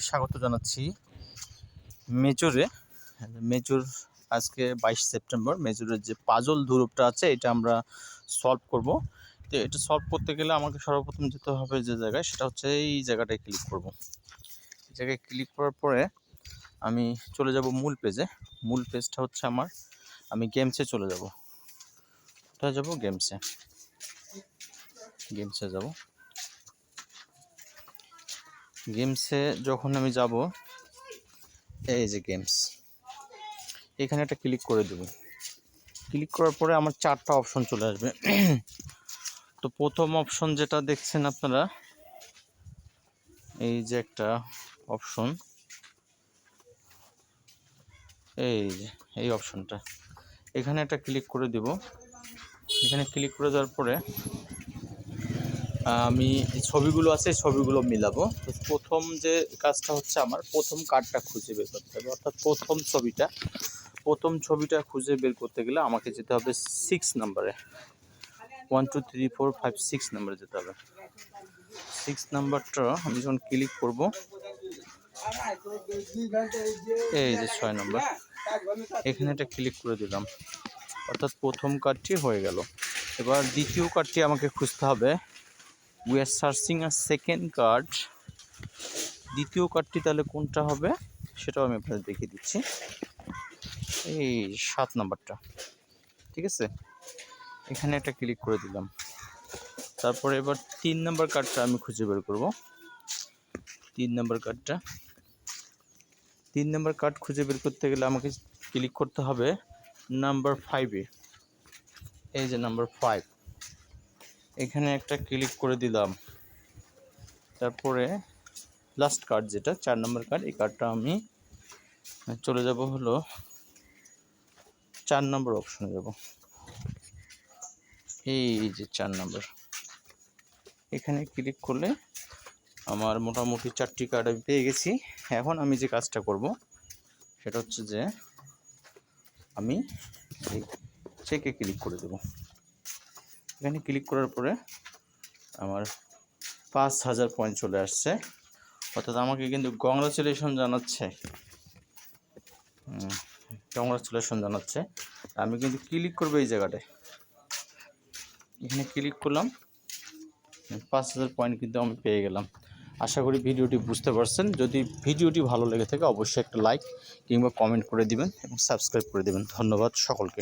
স্বাগত জানাচ্ছি মেজরে। মেজর আজকে 22 সেপ্টেম্বর। মেজরের যে পাজল ধ্রুবটা আছে এটা আমরা সলভ করব। তো এটা সলভ করতে গেলে আমাকে সর্বপ্রথম যেতে হবে যে জায়গায়, সেটা হচ্ছে এই জায়গাটায় ক্লিক করব। এই জায়গায় ক্লিক করার পরে আমি চলে যাব মূল পেজে। মূল পেজটা হচ্ছে আমি গেমসে চলে যাব। কোথায় যাব? গেমসে যাব। গেমসে যখন আমি যাব, এই যে গেমস, এখানে একটা ক্লিক করে দেব। ক্লিক করার পরে আমার 4টা অপশন চলে আসবে। তো প্রথম অপশন যেটা দেখছেন আপনারা, এই যে একটা অপশন, এই অপশনটা, এখানে একটা ক্লিক করে দেব। এখানে ক্লিক করে দেওয়ার পরে আমি ছবিগুলো আছে ছবিগুলো মিলাবো। তো প্রথম যে কাজটা হচ্ছে আমার প্রথম কার্ডটা খুঁজে বের করতে হবে, অর্থাৎ প্রথম ছবিটা খুঁজে বের করতে গেলে আমাকে যেতে হবে 6 নাম্বারে। 1 2 3 4 5 6 নাম্বারে যেতে হবে। 6 নাম্বারটা আমি যখন ক্লিক করব, এই যে 6 নাম্বার, এখানে একটা ক্লিক করে দিলাম, অর্থাৎ প্রথম কার্ডটি হয়ে গেল। এবার দ্বিতীয় কার্ডটি আমাকে খুঁজতে হবে। We are searching a second card. দ্বিতীয় কার্ডটি তাহলে কোনটা হবে সেটাও আমি আপনাদের দেখিয়ে দিচ্ছি। এই 7 নাম্বারটা, ঠিক আছে, এখানে একটা ক্লিক করে দিলাম। তারপরে এবার 3 নাম্বার কার্ডটা আমি খুঁজে বের করব। 3 নাম্বার কার্ড খুঁজে বের করতে গেলে আমাকে ক্লিক করতে হবে নাম্বার 5-এ। এই যে নাম্বার 5, এখানে একটা ক্লিক করে দিলাম। তারপরে লাস্ট কার্ড যেটা 4 নাম্বার কার্ড, এই কার্ডটা আমি চলে যাব হলো 4 নাম্বার অপশনে যাব। এই যে 4 নাম্বার, এখানে ক্লিক করলে আমার মোটামুটি 4টি কার্ড আমি পেয়ে গেছি। এখন আমি যে কাজটা করব সেটা হচ্ছে যে আমি এই চেকে ক্লিক করে দেব। এখানে ক্লিক করার পরে আমার 5000 পয়েন্ট চলে আসছে, অর্থাৎ আমাকে কিন্তু কংগ্রাচুলেশন জানাচ্ছে। আমি কিন্তু ক্লিক করবো এই জায়গাটায়। এখানে ক্লিক করলাম, 5000 পয়েন্ট কিন্তু আমি পেয়ে গেলাম। আশা করি ভিডিওটি বুঝতে পারছেন। যদি ভিডিওটি ভালো লেগে থাকে অবশ্যই একটা লাইক কিংবা কমেন্ট করে দিবেন এবং সাবস্ক্রাইব করে দেবেন। ধন্যবাদ সকলকে।